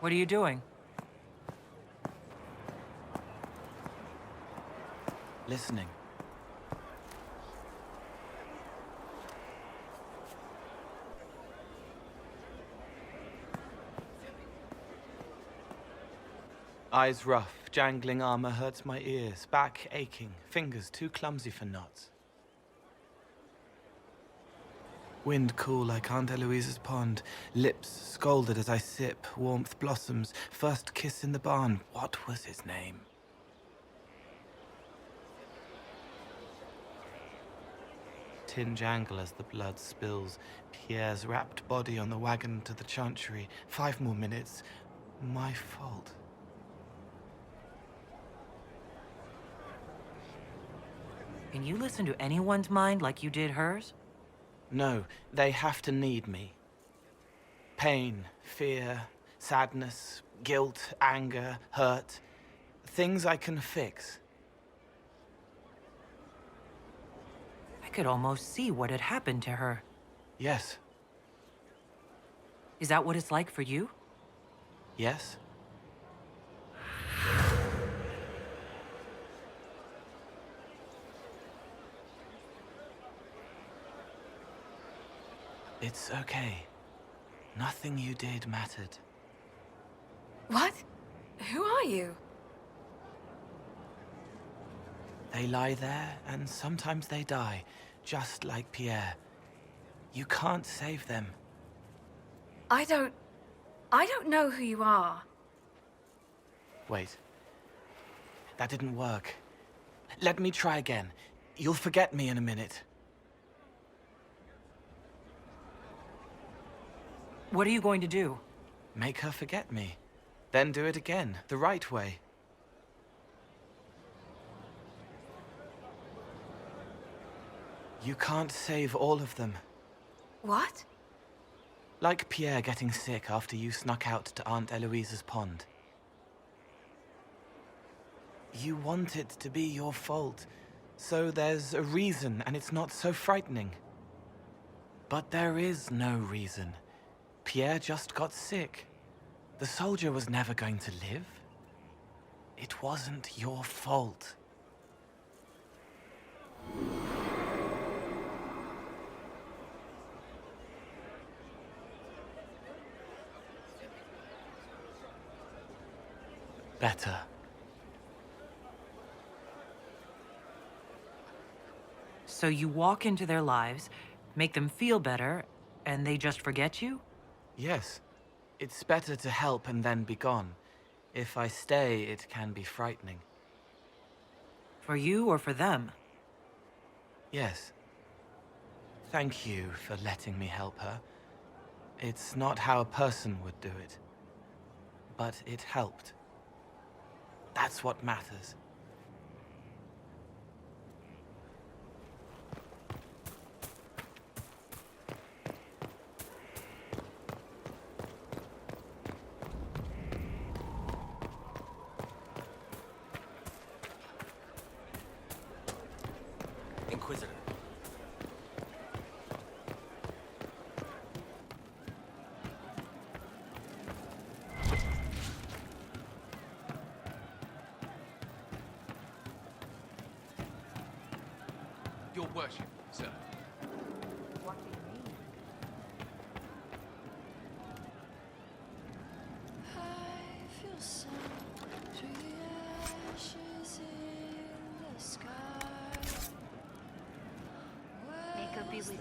What are you doing? Listening. Eyes rough, jangling armor hurts my ears, back aching, fingers too clumsy for knots. Wind cool like Aunt Eloise's pond, lips scalded as I sip, warmth blossoms, first kiss in the barn, what was his name? Tin jangle as the blood spills, Pierre's wrapped body on the wagon to the chantry, 5 more minutes, my fault. Can you listen to anyone's mind like you did hers? No, they have to need me. Pain, fear, sadness, guilt, anger, hurt. Things I can fix. I could almost see what had happened to her. Yes. Is that what it's like for you? Yes? It's okay. Nothing you did mattered. What? Who are you? They lie there, and sometimes they die, just like Pierre. You can't save them. I don't know who you are. Wait. That didn't work. Let me try again. You'll forget me in a minute. What are you going to do? Make her forget me. Then do it again, the right way. You can't save all of them. What? Like Pierre getting sick after you snuck out to Aunt Eloise's pond. You want it to be your fault, so there's a reason and it's not so frightening. But there is no reason. Pierre just got sick. The soldier was never going to live. It wasn't your fault. Better. So you walk into their lives, make them feel better, and they just forget you? Yes. It's better to help and then be gone. If I stay, it can be frightening. For you or for them? Yes. Thank you for letting me help her. It's not how a person would do it. But it helped. That's what matters. Inquisitor. Your worship, sir. What do you mean? I feel so through the ashes in the sky. May God be with you.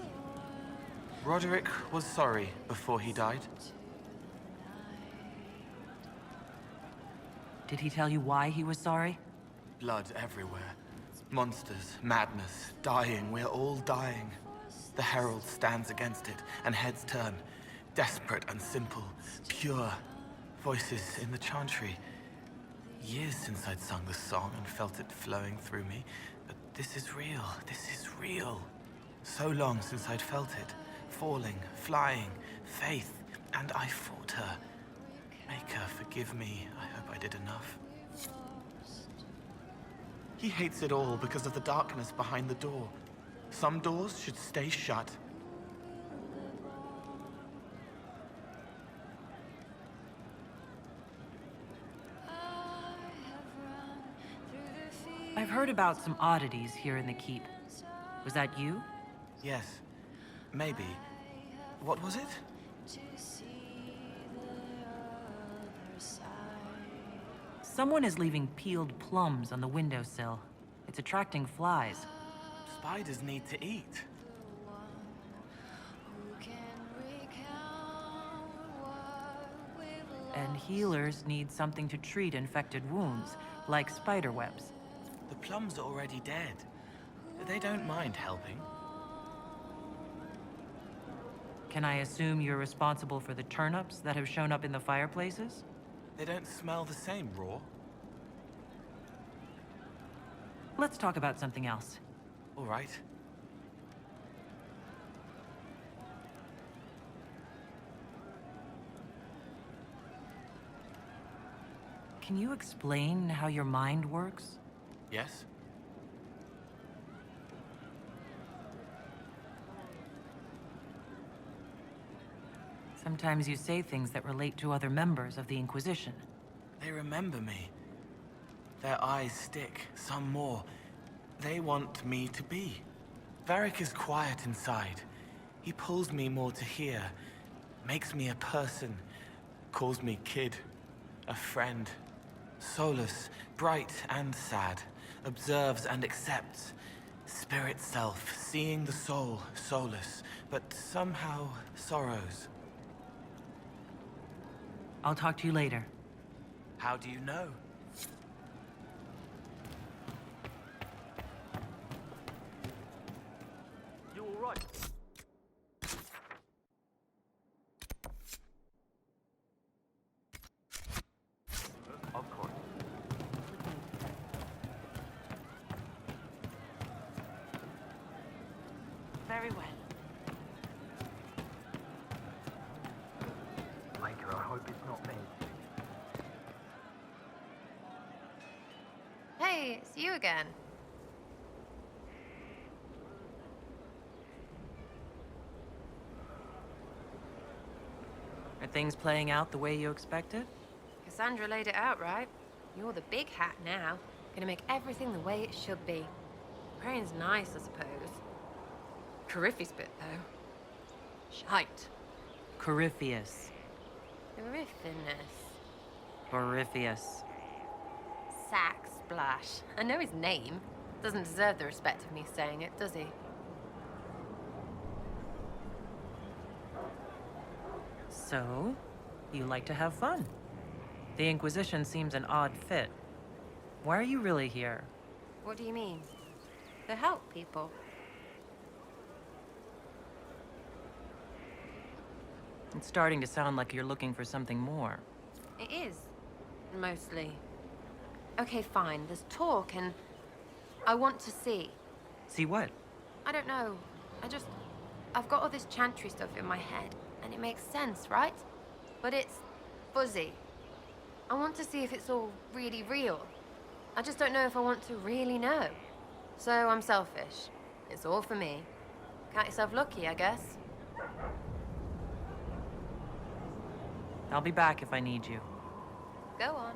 Roderick was sorry before he died. Did he tell you why he was sorry? Blood everywhere. Monsters, madness, dying. We're all dying. The Herald stands against it, and heads turn. Desperate and simple, pure. Voices in the chantry. Years since I'd sung the song and felt it flowing through me. But this is real. This is real. So long since I'd felt it. Falling, flying, faith. And I fought her. Make her forgive me. I hope I did enough. He hates it all because of the darkness behind the door. Some doors should stay shut. I've heard about some oddities here in the keep. Was that you? Yes. Maybe. What was it? to see the other side. Someone is leaving peeled plums on the windowsill. It's attracting flies. Spiders need to eat. Who can recount what we've And healers need something to treat infected wounds, like spider webs. The plums are already dead. They don't mind helping. Can I assume you're responsible for the turnips that have shown up in the fireplaces? They don't smell the same raw. Let's talk about something else. All right. Can you explain how your mind works? Yes? Sometimes you say things that relate to other members of the Inquisition. They remember me. Their eyes stick, some more. They want me to be. Varric is quiet inside. He pulls me more to hear, makes me a person, calls me kid, a friend. Solus, bright and sad, observes and accepts. Spirit self, seeing the soul, Solus, but somehow sorrows. I'll talk to you later. How do you know? You all right? Of course. Very well. Maker, I hope it's not me. Hey, it's you again. Are things playing out the way you expected? Cassandra laid it out right. You're the big hat now. Gonna make everything the way it should be. Praying's nice, I suppose. Corypheus bit, though. Shite. Corypheus. Corypheus. Corypheus. Sack Splash. I know his name. Doesn't deserve the respect of me saying it, does he? So, you like to have fun. The Inquisition seems an odd fit. Why are you really here? What do you mean? To help people. It's starting to sound like you're looking for something more. It is. Mostly. Okay, fine. There's talk and I want to see. See what? I don't know. I've got all this chantry stuff in my head, and it makes sense, right? But it's fuzzy. I want to see if it's all really real. I just don't know if I want to really know. So I'm selfish. It's all for me. Count yourself lucky, I guess. I'll be back if I need you. Go on.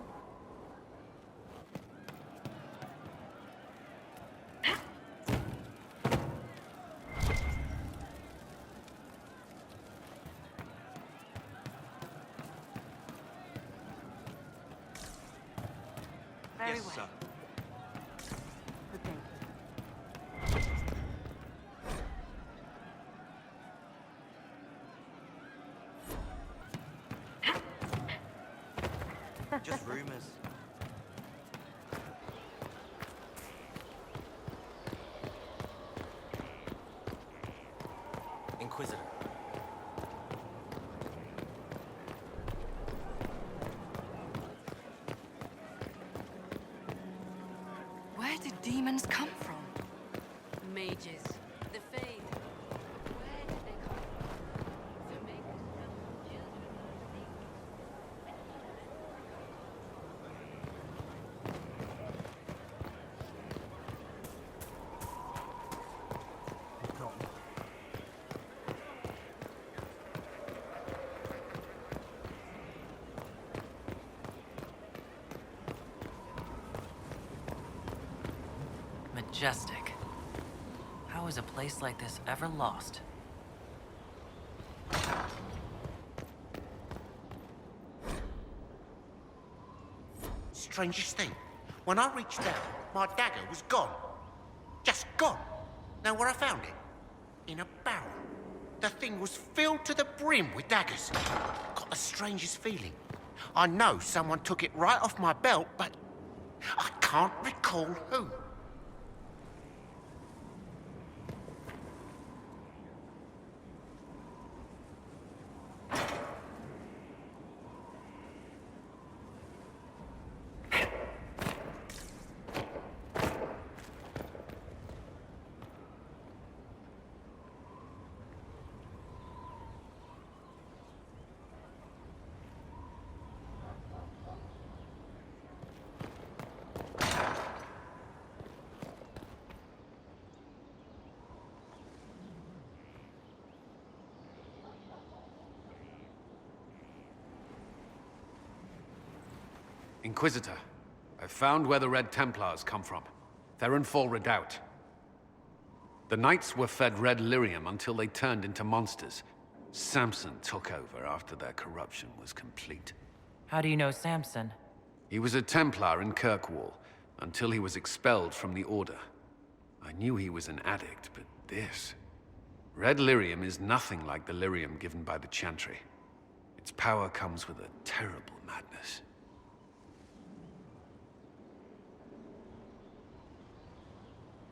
Very Yes, well. sir. Good day. Just rumors. Inquisitor. Where did demons come from? Mages. The Fae. Where did they come from? To make us help children think. It's not me. majestic. How is a place like this ever lost? Strangest thing, when I reached down, my dagger was gone. Just gone. Know where I found it? In a barrel. The thing was filled to the brim with daggers. Got the strangest feeling. I know someone took it right off my belt, but I can't recall who. Inquisitor, I've found where the Red Templars come from. Therenfall Redoubt. The Knights were fed red lyrium until they turned into monsters. Samson took over after their corruption was complete. How do you know Samson? He was a Templar in Kirkwall, until he was expelled from the Order. I knew he was an addict, but this... Red lyrium is nothing like the lyrium given by the Chantry. Its power comes with a terrible madness.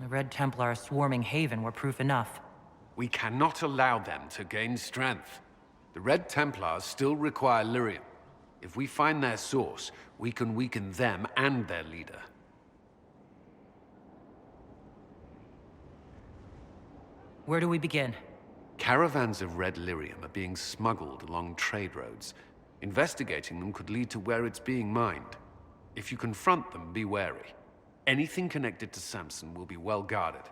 The Red Templar swarming Haven were proof enough. We cannot allow them to gain strength. The Red Templars still require lyrium. If we find their source, we can weaken them and their leader. Where do we begin? Caravans of red lyrium are being smuggled along trade roads. Investigating them could lead to where it's being mined. If you confront them, be wary. Anything connected to Samson will be well guarded.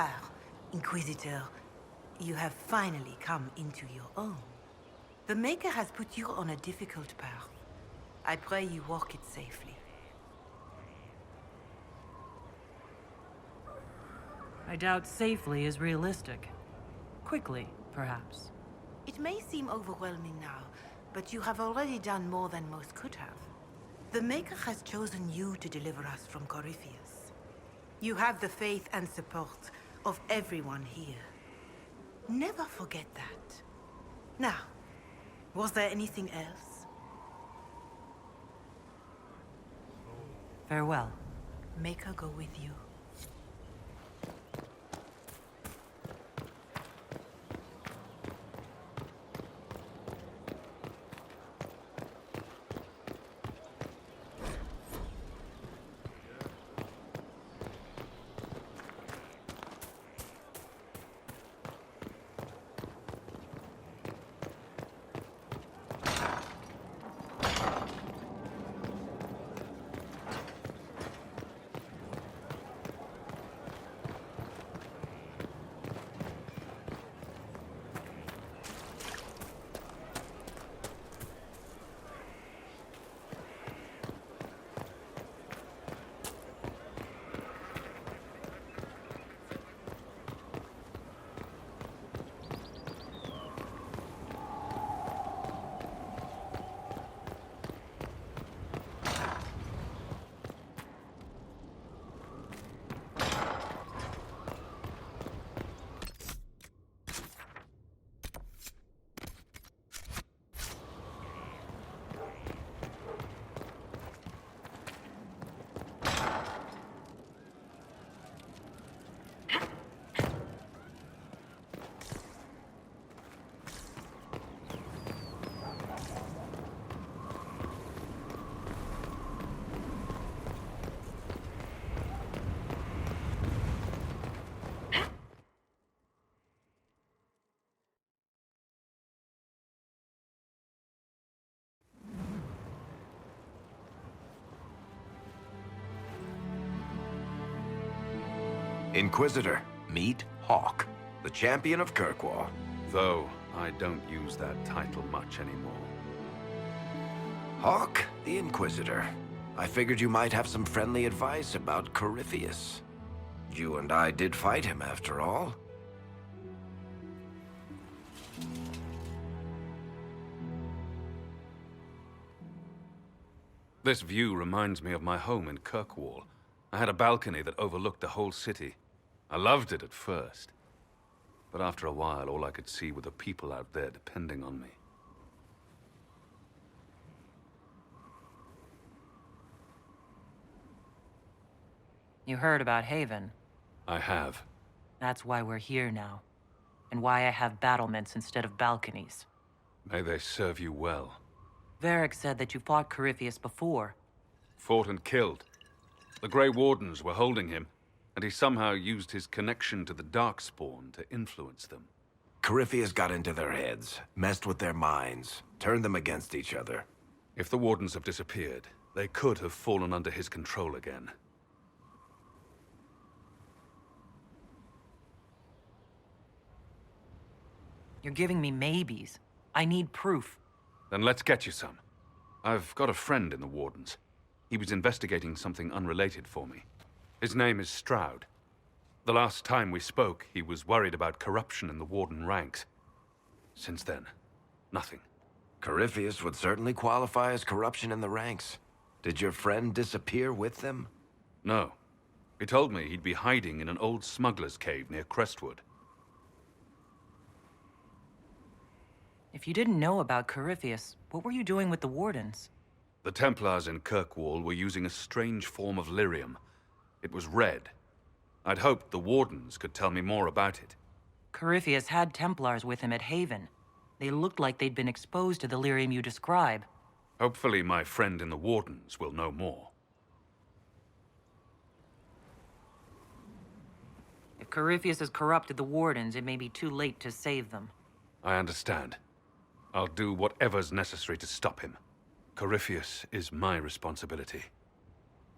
Ah, Inquisitor, you have finally come into your own. The Maker has put you on a difficult path. I pray you walk it safely. I doubt safely is realistic. Quickly, perhaps. It may seem overwhelming now, but you have already done more than most could have. The Maker has chosen you to deliver us from Corypheus. You have the faith and support of everyone here. Never forget that. Now, was there anything else? Farewell. Maker go with you. Inquisitor, meet Hawke, the champion of Kirkwall. Though I don't use that title much anymore. Hawke, the Inquisitor. I figured you might have some friendly advice about Corypheus. You and I did fight him, after all. This view reminds me of my home in Kirkwall. I had a balcony that overlooked the whole city. I loved it at first. But after a while, all I could see were the people out there depending on me. You heard about Haven. I have. That's why we're here now. And why I have battlements instead of balconies. May they serve you well. Varric said that you fought Corypheus before. Fought and killed. The Grey Wardens were holding him, and he somehow used his connection to the Darkspawn to influence them. Corypheus got into their heads, messed with their minds, turned them against each other. If the Wardens have disappeared, they could have fallen under his control again. You're giving me maybes. I need proof. Then let's get you some. I've got a friend in the Wardens. He was investigating something unrelated for me. His name is Stroud. The last time we spoke, he was worried about corruption in the Warden ranks. Since then, nothing. Corypheus would certainly qualify as corruption in the ranks. Did your friend disappear with them? No. He told me he'd be hiding in an old smuggler's cave near Crestwood. If you didn't know about Corypheus, what were you doing with the Wardens? The Templars in Kirkwall were using a strange form of lyrium. It was red. I'd hoped the Wardens could tell me more about it. Corypheus had Templars with him at Haven. They looked like they'd been exposed to the lyrium you describe. Hopefully my friend in the Wardens will know more. If Corypheus has corrupted the Wardens, it may be too late to save them. I understand. I'll do whatever's necessary to stop him. Corypheus is my responsibility.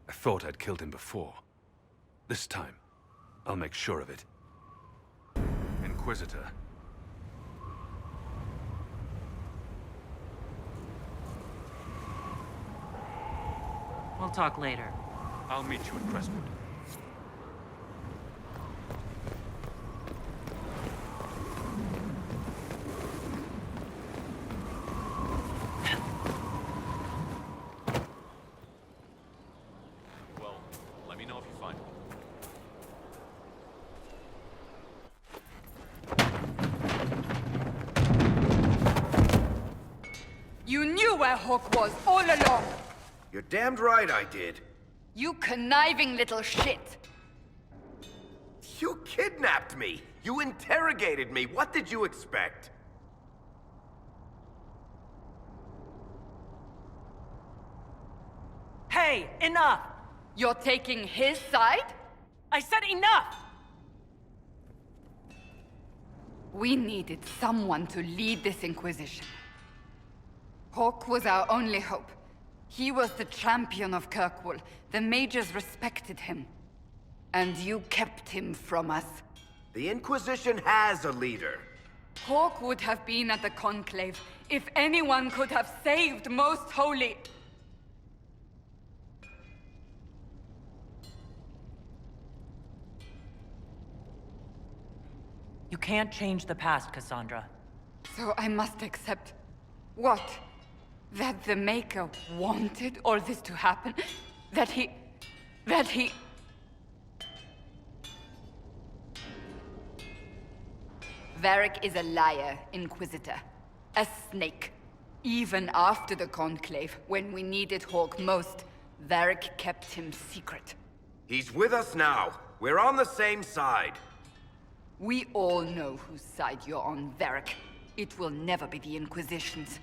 I thought I'd killed him before. This time, I'll make sure of it. Inquisitor. We'll talk later. I'll meet you at Crestwood. Well, let me know if you find him. You knew where Hawk was all along. You're damned right I did. You conniving little shit. You kidnapped me. You interrogated me. What did you expect? Hey, enough! You're taking his side? I said enough! We needed someone to lead this Inquisition. Hawk was our only hope. He was the champion of Kirkwall. The mages respected him. And you kept him from us. The Inquisition has a leader. Hawk would have been at the Conclave if anyone could have saved Most Holy. You can't change the past, Cassandra. So I must accept... what? That the Maker wanted all this to happen? That he... Varric is a liar, Inquisitor. A snake. Even after the Conclave, when we needed Hawk most, Varric kept him secret. He's with us now. We're on the same side. We all know whose side you're on, Varric. It will never be the Inquisition's.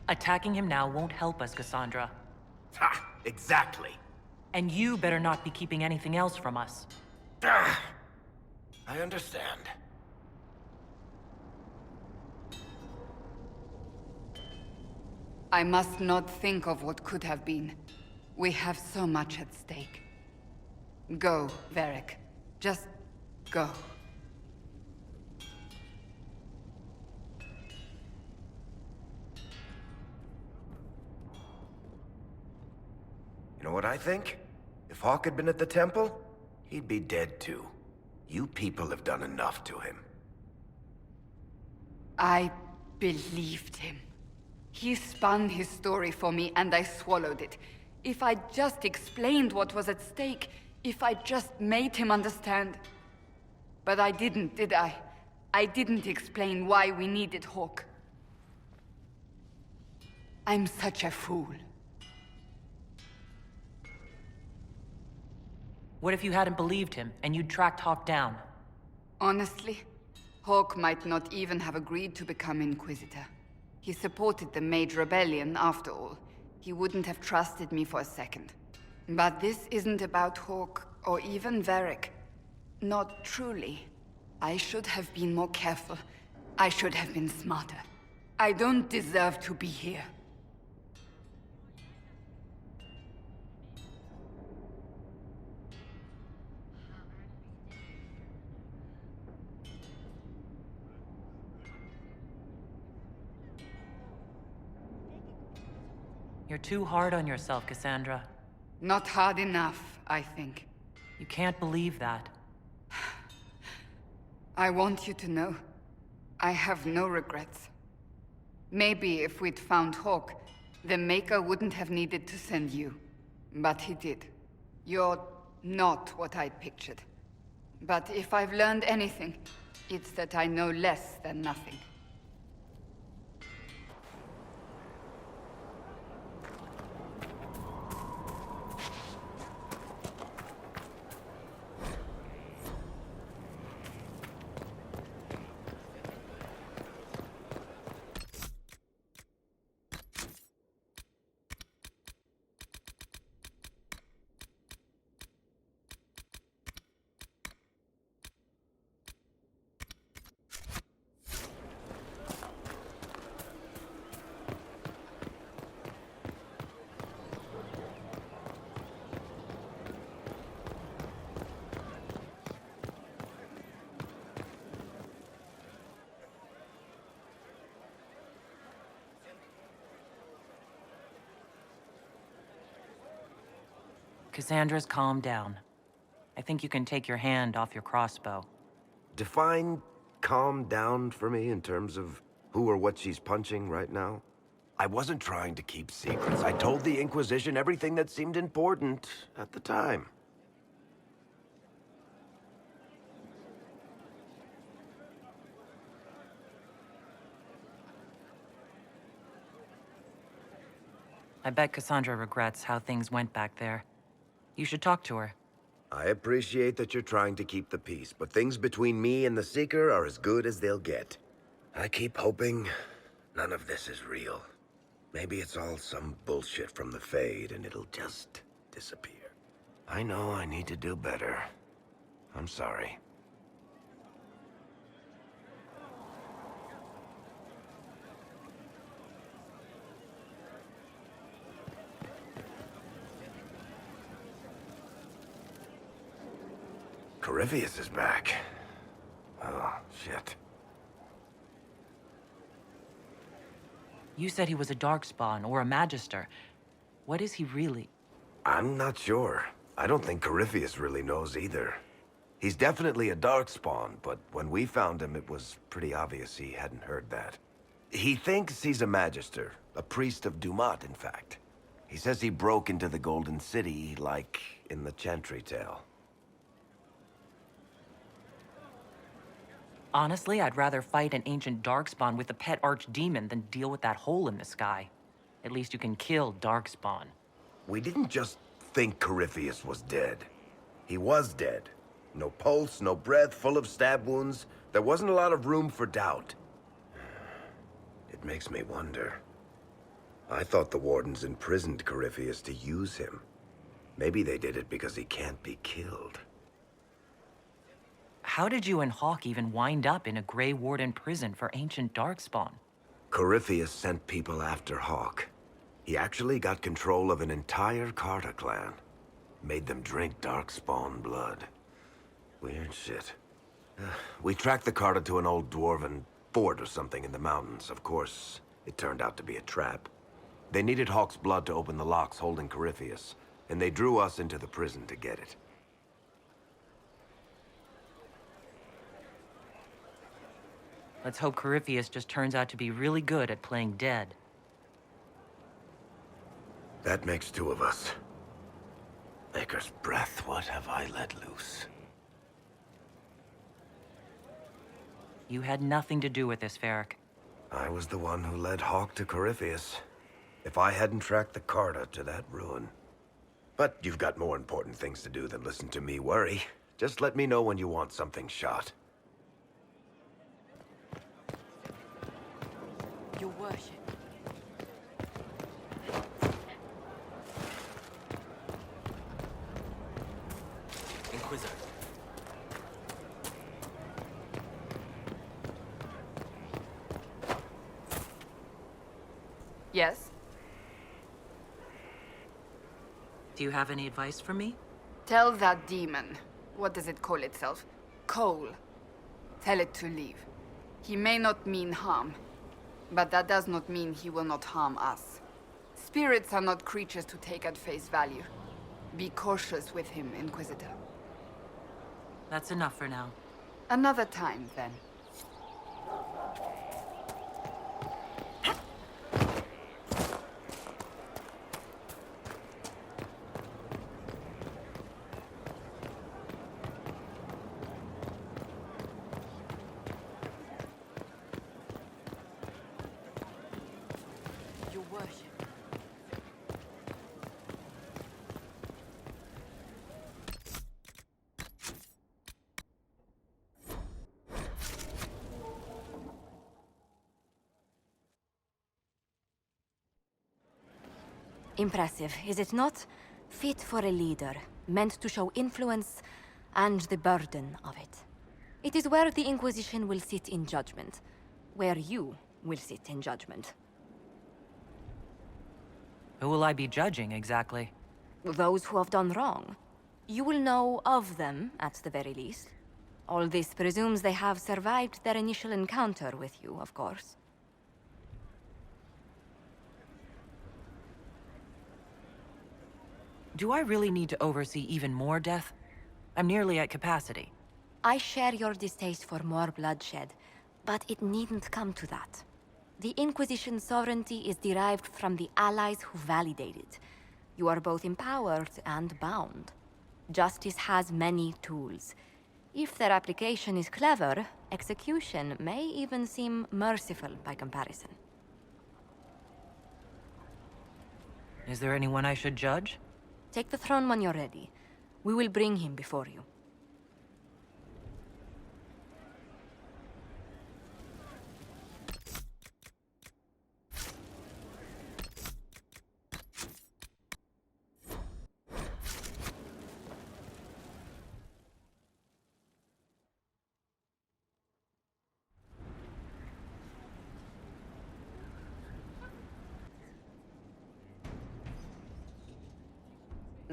Attacking him now won't help us, Cassandra. Ha! Exactly. And you better not be keeping anything else from us. Ah, I understand. I must not think of what could have been. We have so much at stake. Go, Varric. Just go. You know what I think? If Hawk had been at the temple, he'd be dead too. You people have done enough to him. I believed him. He spun his story for me, and I swallowed it. If I just explained what was at stake, if I just made him understand. But I didn't, did I? I didn't explain why we needed Hawk. I'm such a fool. What if you hadn't believed him, and you'd tracked Hawk down? Honestly, Hawk might not even have agreed to become Inquisitor. He supported the Mage Rebellion, after all. He wouldn't have trusted me for a second. But this isn't about Hawk, or even Varric. Not truly. I should have been more careful. I should have been smarter. I don't deserve to be here. You're too hard on yourself, Cassandra. Not hard enough, I think. You can't believe that. I want you to know, I have no regrets. Maybe if we'd found Hawk, the Maker wouldn't have needed to send you. But he did. You're not what I'd pictured. But if I've learned anything, it's that I know less than nothing. Cassandra's calmed down. I think you can take your hand off your crossbow. Define calm down for me in terms of who or what she's punching right now. I wasn't trying to keep secrets. I told the Inquisition everything that seemed important at the time. I bet Cassandra regrets how things went back there. You should talk to her. I appreciate that you're trying to keep the peace, but things between me and the Seeker are as good as they'll get. I keep hoping none of this is real. Maybe it's all some bullshit from the Fade and it'll just disappear. I know I need to do better. I'm sorry. Corypheus is back. Oh, shit. You said he was a Darkspawn or a Magister. What is he really? I'm not sure. I don't think Corypheus really knows either. He's definitely a Darkspawn, but when we found him, it was pretty obvious he hadn't heard that. He thinks he's a Magister, a priest of Dumat, in fact. He says he broke into the Golden City, like in the Chantry tale. Honestly, I'd rather fight an ancient Darkspawn with a pet archdemon than deal with that hole in the sky. At least you can kill Darkspawn. We didn't just think Corypheus was dead. He was dead. No pulse, no breath, full of stab wounds. There wasn't a lot of room for doubt. It makes me wonder. I thought the Wardens imprisoned Corypheus to use him. Maybe they did it because he can't be killed. How did you and Hawke even wind up in a Grey Warden prison for ancient Darkspawn? Corypheus sent people after Hawke. He actually got control of an entire Carta clan. Made them drink Darkspawn blood. Weird shit. We tracked the Carta to an old dwarven fort or something in the mountains. Of course, it turned out to be a trap. They needed Hawke's blood to open the locks holding Corypheus, and they drew us into the prison to get it. Let's hope Corypheus just turns out to be really good at playing dead. That makes two of us. Maker's breath, what have I let loose? You had nothing to do with this, Varric. I was the one who led Hawke to Corypheus. If I hadn't tracked the Carta to that ruin. But you've got more important things to do than listen to me worry. Just let me know when you want something shot. Your worship. Inquisitor. Yes? Do you have any advice for me? Tell that demon, what does it call itself? Cole. Tell it to leave. He may not mean harm, but that does not mean he will not harm us. Spirits are not creatures to take at face value. Be cautious with him, Inquisitor. That's enough for now. Another time, then. Your worship. Impressive, is it not? Fit for a leader, meant to show influence and the burden of it. It is where the Inquisition will sit in judgment, where you will sit in judgment. Who will I be judging, exactly? Those who have done wrong. You will know of them, at the very least. All this presumes they have survived their initial encounter with you, of course. Do I really need to oversee even more death? I'm nearly at capacity. I share your distaste for more bloodshed, but it needn't come to that. The Inquisition's sovereignty is derived from the allies who validate it. You are both empowered and bound. Justice has many tools. If their application is clever, execution may even seem merciful by comparison. Is there anyone I should judge? Take the throne when you're ready. We will bring him before you.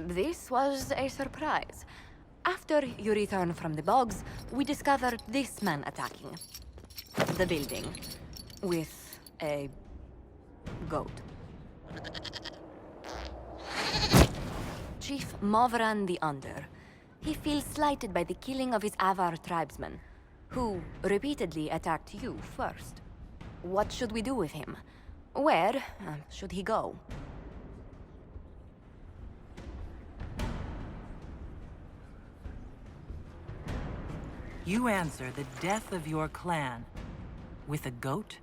This was a surprise. After you return from the bogs, we discovered this man attacking the building with a goat. Chief Movran the Under. He feels slighted by the killing of his Avar tribesmen, who repeatedly attacked you first. What should we do with him? Where should he go? You answer the death of your clan with a goat?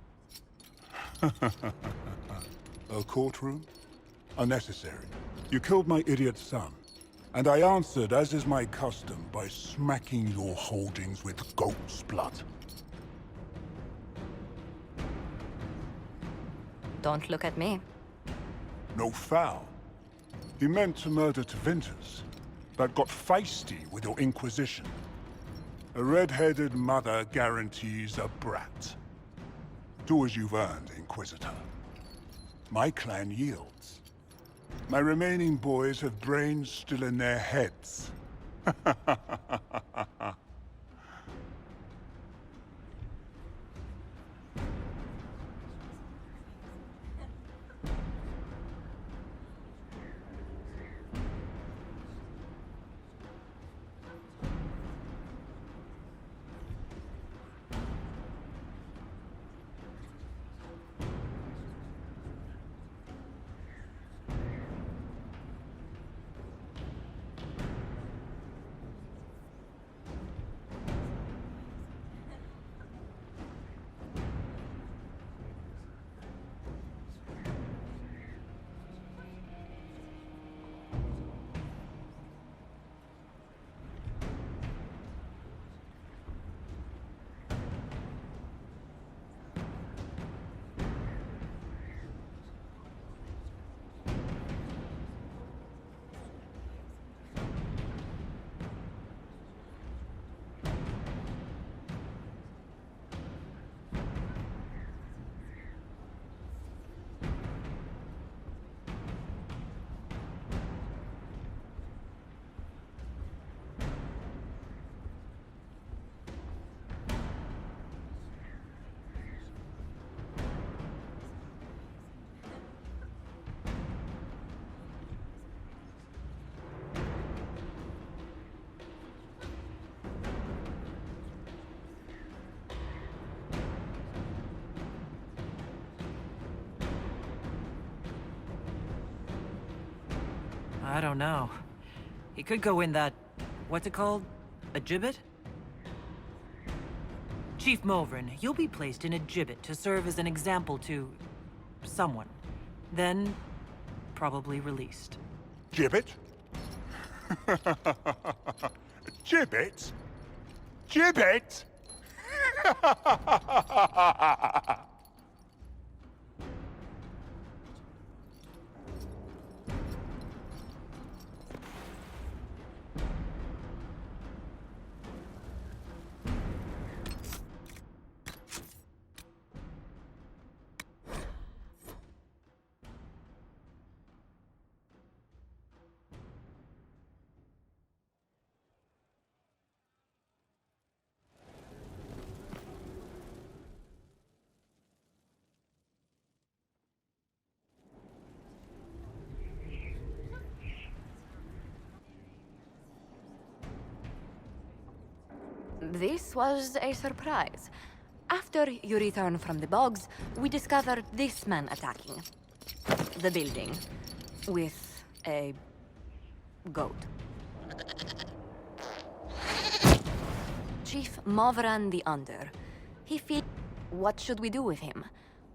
A courtroom? Unnecessary. You killed my idiot son, and I answered, as is my custom, by smacking your holdings with goat's blood. Don't look at me. No foul. He meant to murder Tevinter, but got feisty with your Inquisition. A red-headed mother guarantees a brat. Do as you've earned, Inquisitor. My clan yields. My remaining boys have brains still in their heads. I don't know. He could go in that... what's it called? A gibbet? Chief Movran, you'll be placed in a gibbet to serve as an example to... someone. Then, probably released. Gibbet? Gibbet? Gibbet? This was a surprise. After you return from the bogs, we discovered this man attacking the building with a goat. Chief Movran the Under. He feels... What should we do with him?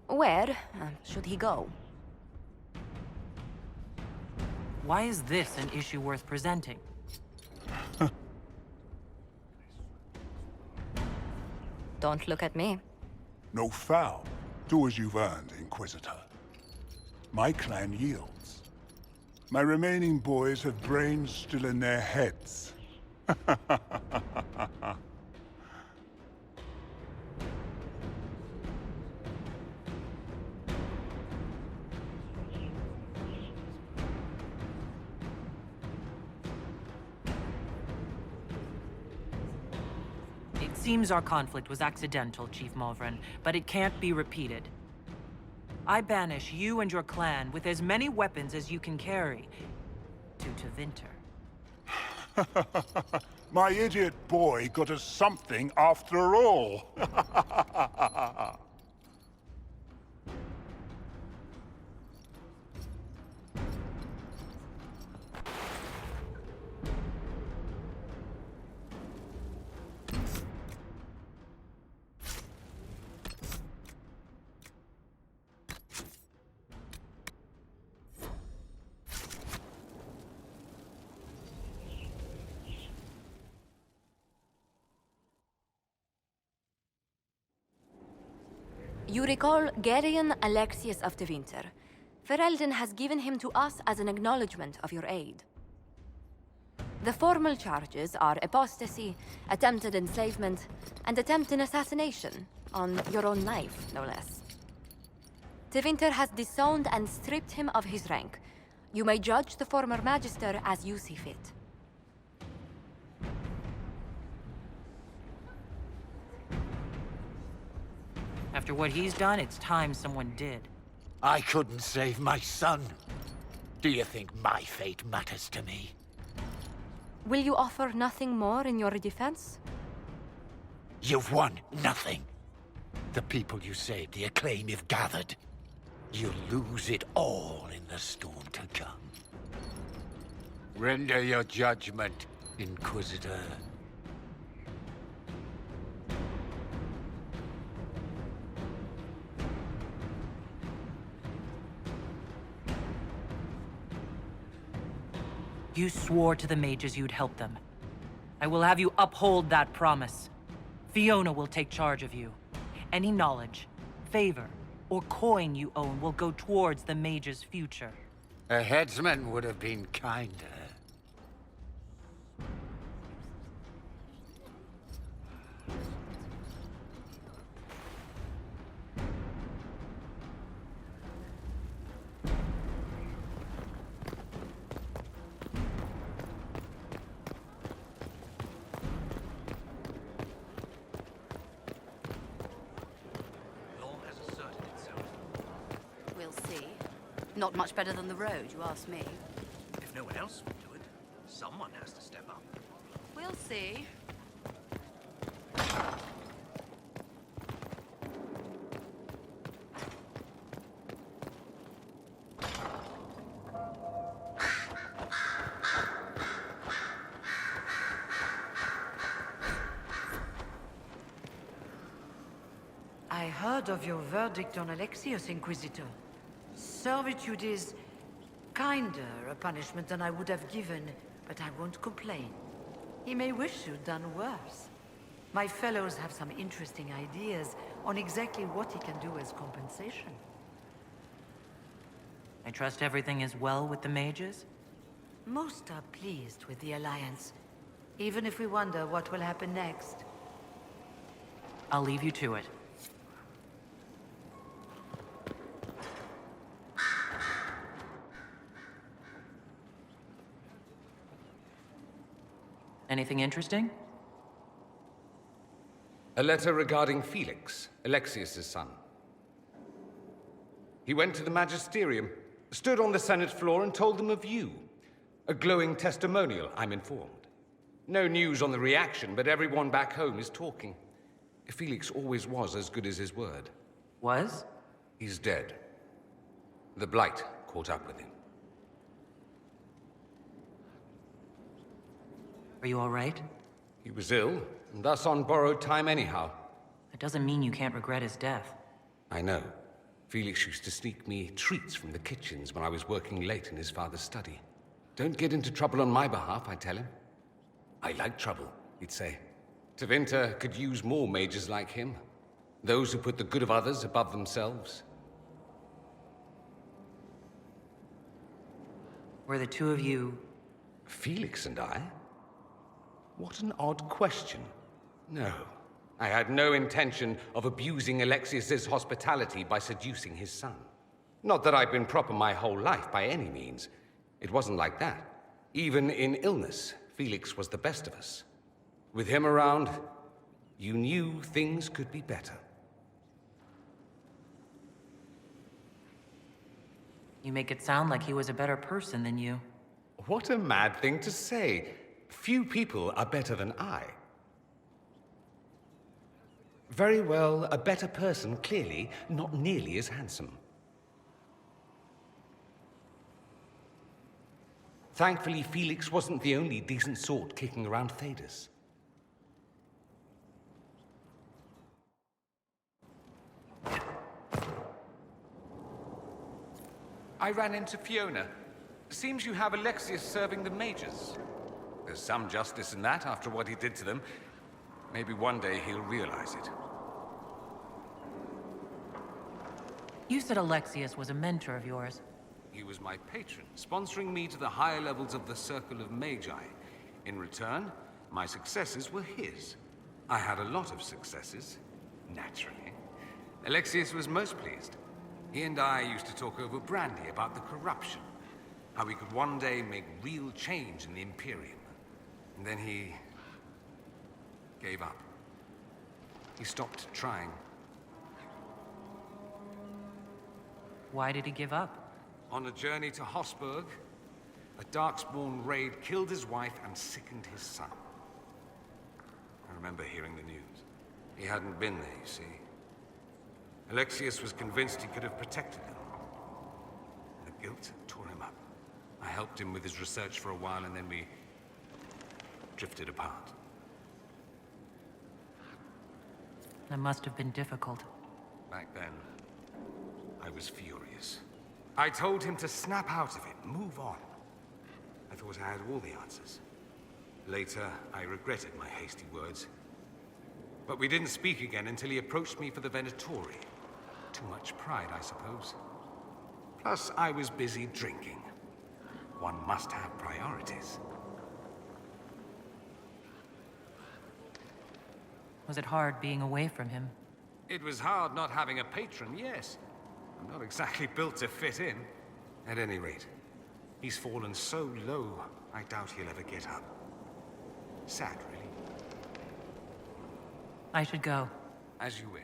Where should he go? Why is this an issue worth presenting? Don't look at me. No foul. Do as you've earned, Inquisitor. My clan yields. My remaining boys have brains still in their heads. It seems our conflict was accidental, Chief Movran, but it can't be repeated. I banish you and your clan with as many weapons as you can carry to Tevinter. My idiot boy got us something after all. You recall Gerion Alexius of Tevinter. Ferelden has given him to us as an acknowledgement of your aid. The formal charges are apostasy, attempted enslavement, and attempted assassination, on your own life, no less. Tevinter has disowned and stripped him of his rank. You may judge the former Magister as you see fit. After what he's done, it's time someone did. I couldn't save my son. Do you think my fate matters to me? Will you offer nothing more in your defense? You've won nothing. The people you saved, the acclaim you've gathered. You'll lose it all in the storm to come. Render your judgment, Inquisitor. You swore to the mages you'd help them. I will have you uphold that promise. Fiona will take charge of you. Any knowledge, favor, or coin you own will go towards the mage's future. A headsman would have been kinder. Not much better than the road, you ask me. If no one else will do it, someone has to step up. We'll see. I heard of your verdict on Alexius, Inquisitor. Servitude is kinder a punishment than I would have given, but I won't complain. He may wish you'd done worse. My fellows have some interesting ideas on exactly what he can do as compensation. I trust everything is well with the mages? Most are pleased with the Alliance, even if we wonder what will happen next. I'll leave you to it. Anything interesting? A letter regarding Felix, Alexius's son. He went to the Magisterium, stood on the Senate floor and told them of you. A glowing testimonial, I'm informed. No news on the reaction, but everyone back home is talking. Felix always was as good as his word. Was? He's dead. The Blight caught up with him. Are you all right? He was ill, and thus on borrowed time anyhow. That doesn't mean you can't regret his death. I know. Felix used to sneak me treats from the kitchens when I was working late in his father's study. Don't get into trouble on my behalf, I tell him. I like trouble, he'd say. Tevinter could use more mages like him. Those who put the good of others above themselves. Were the two of you... Felix and I? What an odd question. No, I had no intention of abusing Alexius's hospitality by seducing his son. Not that I've been proper my whole life by any means. It wasn't like that. Even in illness, Felix was the best of us. With him around, you knew things could be better. You make it sound like he was a better person than you. What a mad thing to say. Few people are better than I. Very well, a better person, clearly, not nearly as handsome. Thankfully, Felix wasn't the only decent sort kicking around Thedas. I ran into Fiona. Seems you have Alexius serving the mages. There's some justice in that after what he did to them. Maybe one day he'll realize it. You said Alexius was a mentor of yours. He was my patron, sponsoring me to the higher levels of the Circle of Magi. In return, my successes were his. I had a lot of successes, naturally. Alexius was most pleased. He and I used to talk over brandy about the corruption, how we could one day make real change in the Imperium. And then he gave up. He stopped trying. Why did he give up? On a journey to Hosburg, a Darkspawn raid killed his wife and sickened his son. I remember hearing the news. He hadn't been there, you see. Alexius was convinced he could have protected them. The guilt tore him up. I helped him with his research for a while, and then we drifted apart. That must have been difficult. Back then, I was furious. I told him to snap out of it, move on. I thought I had all the answers. Later, I regretted my hasty words. But we didn't speak again until he approached me for the Venatori. Too much pride, I suppose. Plus, I was busy drinking. One must have priorities. Was it hard being away from him? It was hard not having a patron, yes. I'm not exactly built to fit in. At any rate, he's fallen so low, I doubt he'll ever get up. Sad, really. I should go. As you wish.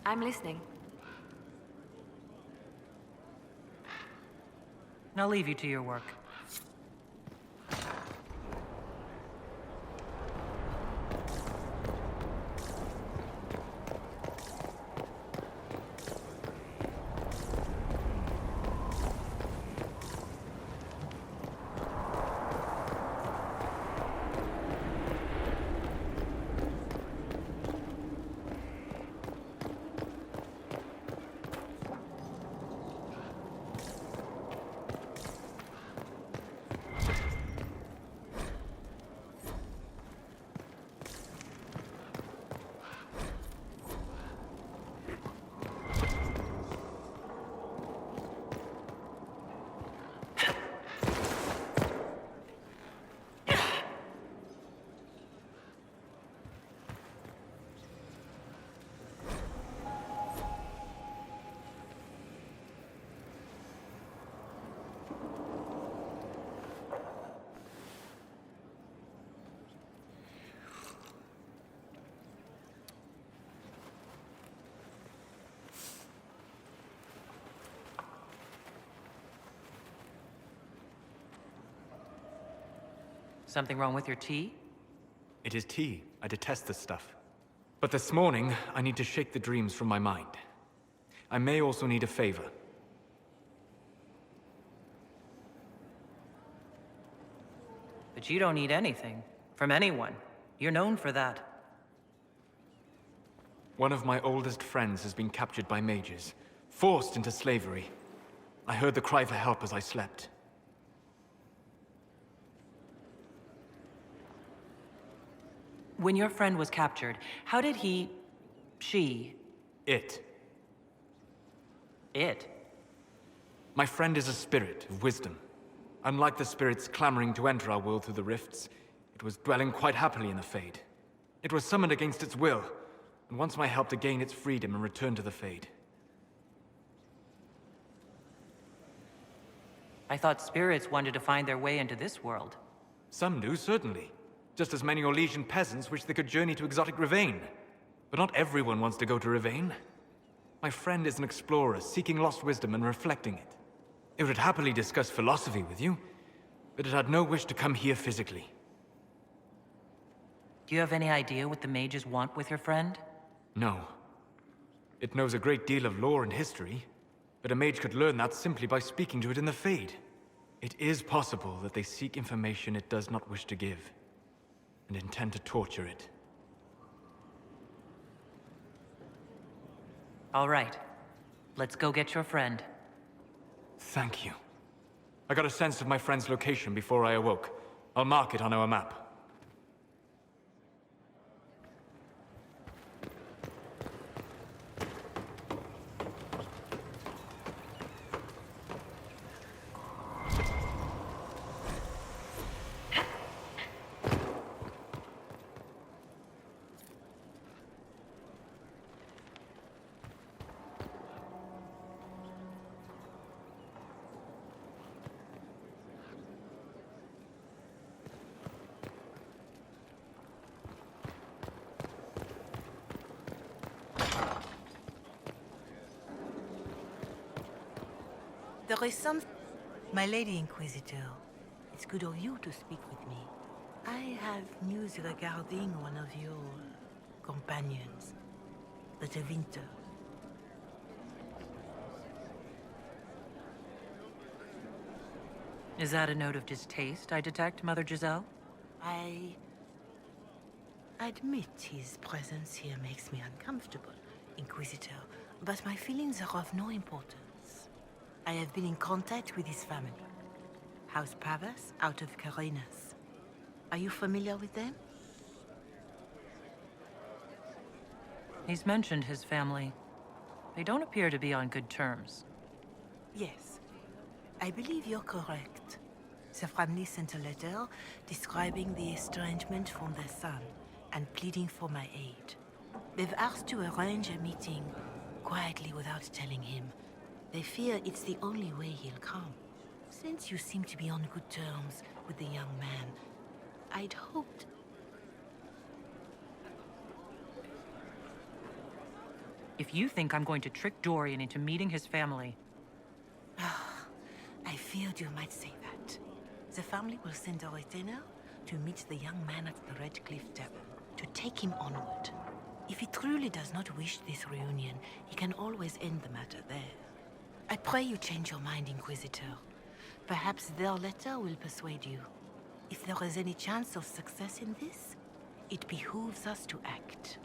I'm listening. I'll leave you to your work. Something wrong with your tea? It is tea. I detest this stuff. But this morning, I need to shake the dreams from my mind. I may also need a favor. But you don't need anything. From anyone. You're known for that. One of my oldest friends has been captured by mages, forced into slavery. I heard the cry for help as I slept. When your friend was captured, how did she... It. My friend is a spirit of wisdom. Unlike the spirits clamoring to enter our world through the rifts, it was dwelling quite happily in the Fade. It was summoned against its will, and wants my help to gain its freedom and return to the Fade. I thought spirits wanted to find their way into this world. Some do, certainly. Just as many Orlesian peasants wish they could journey to exotic Rivain. But not everyone wants to go to Rivain. My friend is an explorer, seeking lost wisdom and reflecting it. It would happily discuss philosophy with you, but it had no wish to come here physically. Do you have any idea what the mages want with your friend? No. It knows a great deal of lore and history, but a mage could learn that simply by speaking to it in the Fade. It is possible that they seek information it does not wish to give, and intend to torture it. All right. Let's go get your friend. Thank you. I got a sense of my friend's location before I awoke. I'll mark it on our map. There is some... My Lady Inquisitor, it's good of you to speak with me. I have news regarding one of your companions, the Tevinter. Is that a note of distaste I detect, Mother Giselle? I admit his presence here makes me uncomfortable, Inquisitor, but my feelings are of no importance. I have been in contact with his family. House Pavas, out of Carenas. Are you familiar with them? He's mentioned his family. They don't appear to be on good terms. Yes. I believe you're correct. The family sent a letter describing the estrangement from their son and pleading for my aid. They've asked to arrange a meeting quietly without telling him. They fear it's the only way he'll come. Since you seem to be on good terms with the young man, I'd hoped... If you think I'm going to trick Dorian into meeting his family... I feared you might say that. The family will send a retainer to meet the young man at the Red Cliff Tavern, to take him onward. If he truly does not wish this reunion, he can always end the matter there. I pray you change your mind, Inquisitor. Perhaps their letter will persuade you. If there is any chance of success in this, it behooves us to act.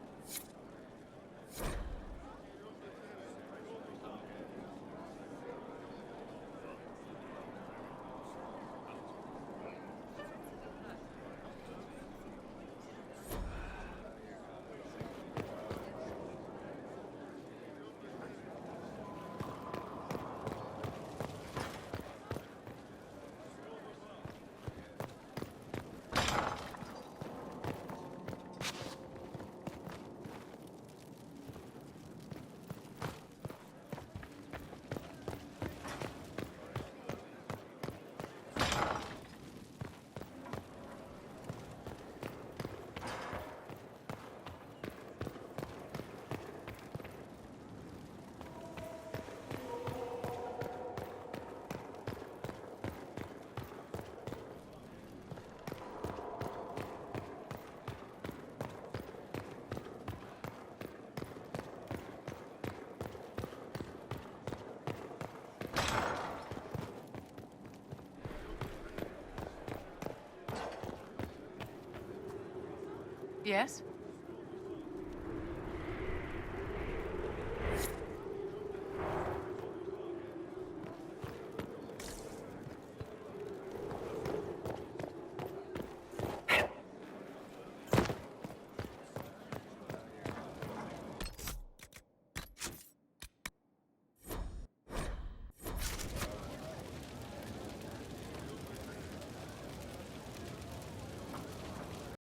Yes?